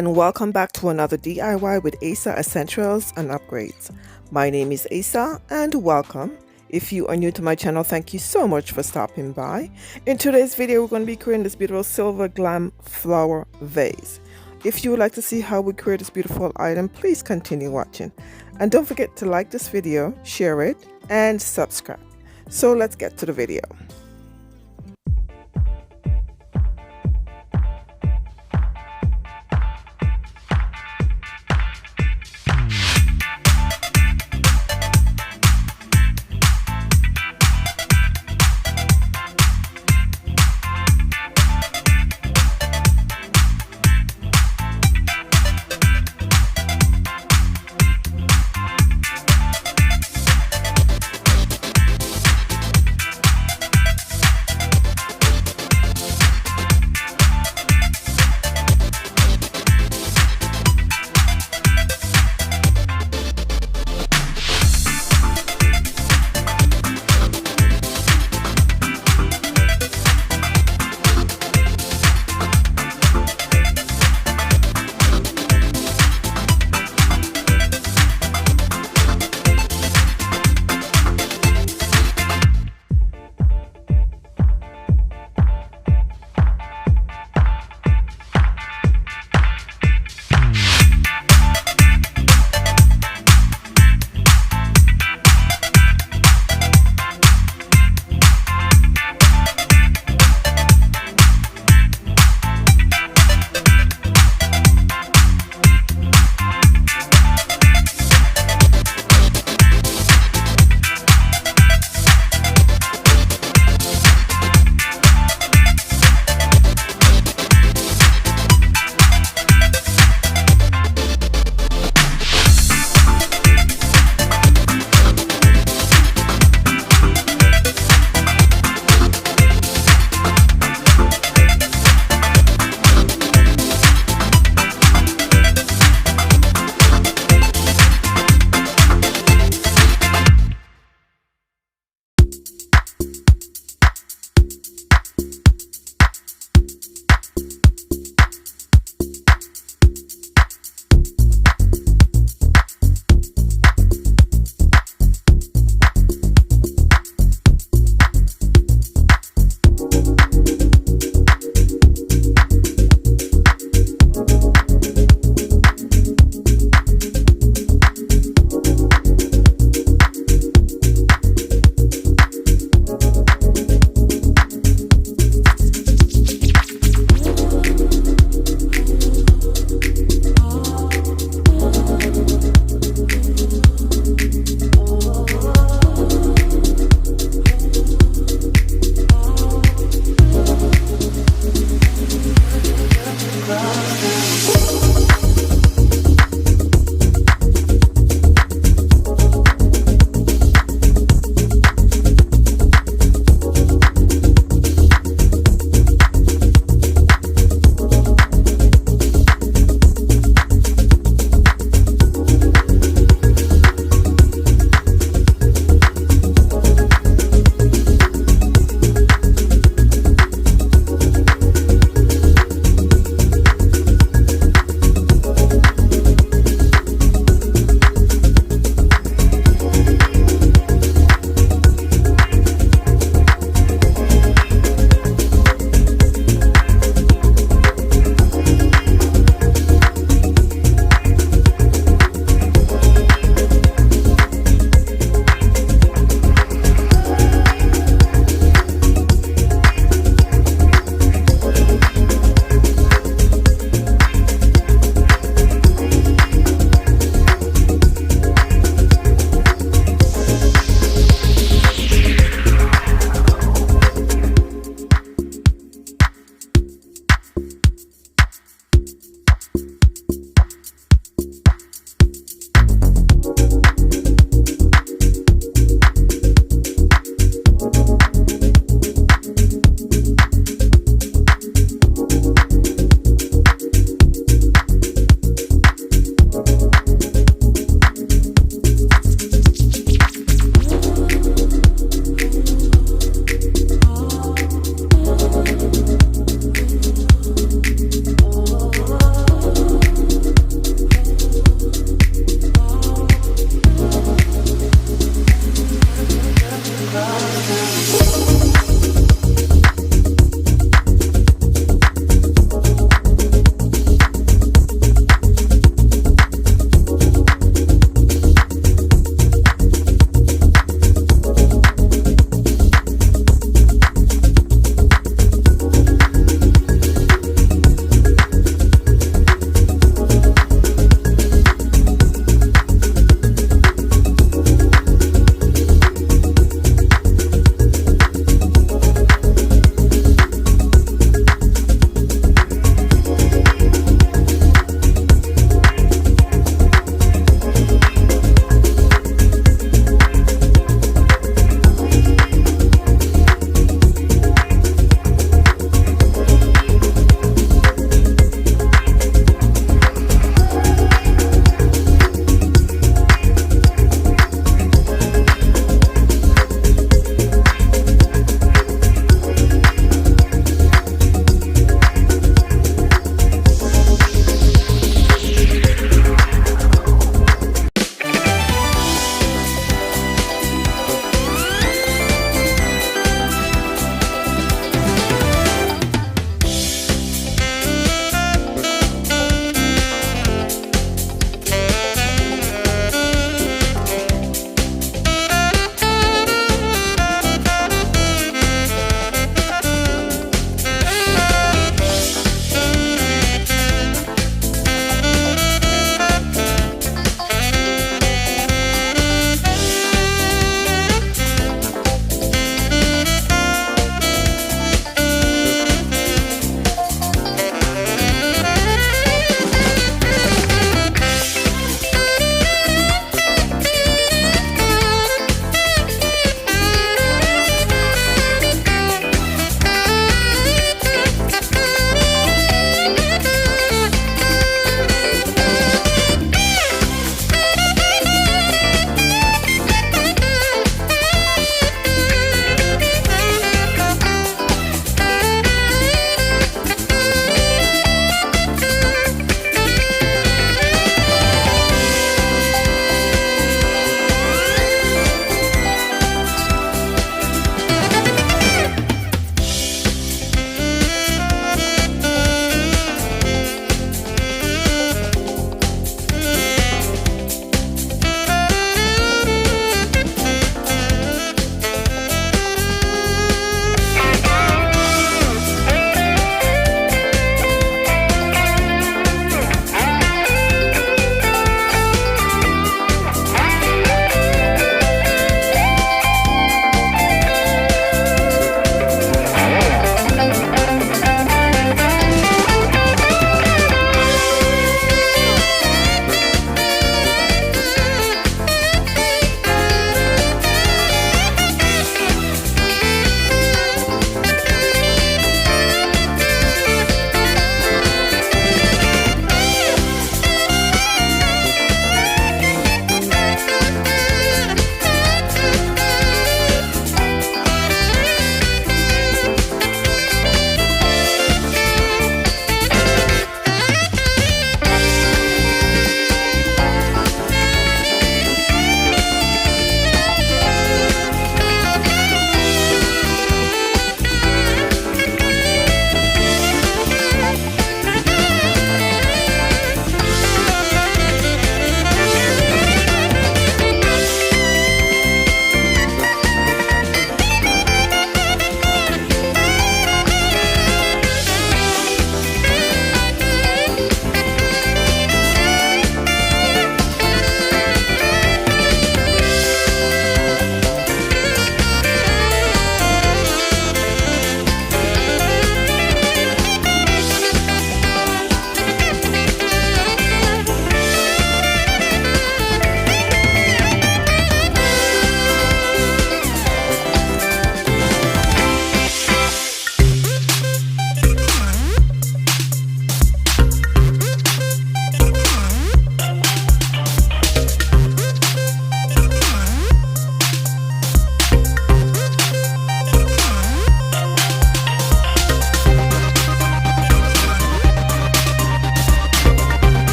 and welcome back to another DIY with Asa Essentials and Upgrades. My name is Asa and welcome. If you are new to my channel, thank you so much for stopping by. In today's video, we're going to be creating this beautiful silver glam flower vase. If you would like to see how we create this beautiful item, please continue watching. And don't forget to like this video, share it, and subscribe. So let's get to the video.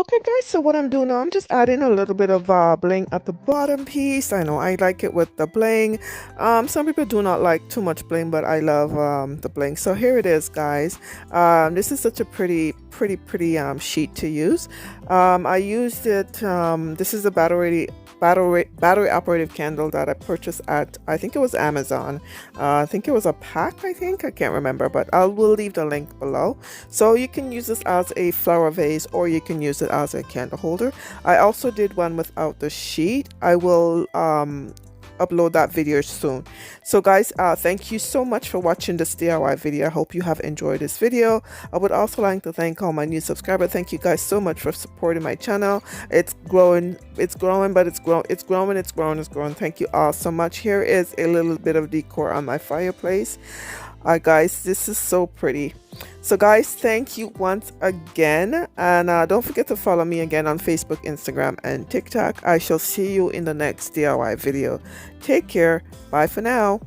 Okay guys, so what I'm doing now, I'm just adding a little bit of bling at the bottom piece. I know I like it with the bling. Some people do not like too much bling, but I love the bling. So here it is, guys. This is such a pretty sheet to use. I used it, this is a battery operated candle that I purchased at, I think it was Amazon. I think it was a pack, I can't remember, but will leave the link below. So you can use this as a flower vase, or you can use it as a candle holder. I also did one without the sheet. I will upload that video soon. So guys, thank you so much for watching this DIY video. I hope you have enjoyed this video. I would also like to thank all my new subscribers. Thank you guys so much for supporting my channel. It's growing, but it's growing. Thank you all so much. Here is a little bit of decor on my fireplace. Guys, this is so pretty. So guys, thank you once again, and don't forget to follow me again on Facebook, Instagram, and TikTok. I shall see you in the next DIY video. Take care. Bye for now.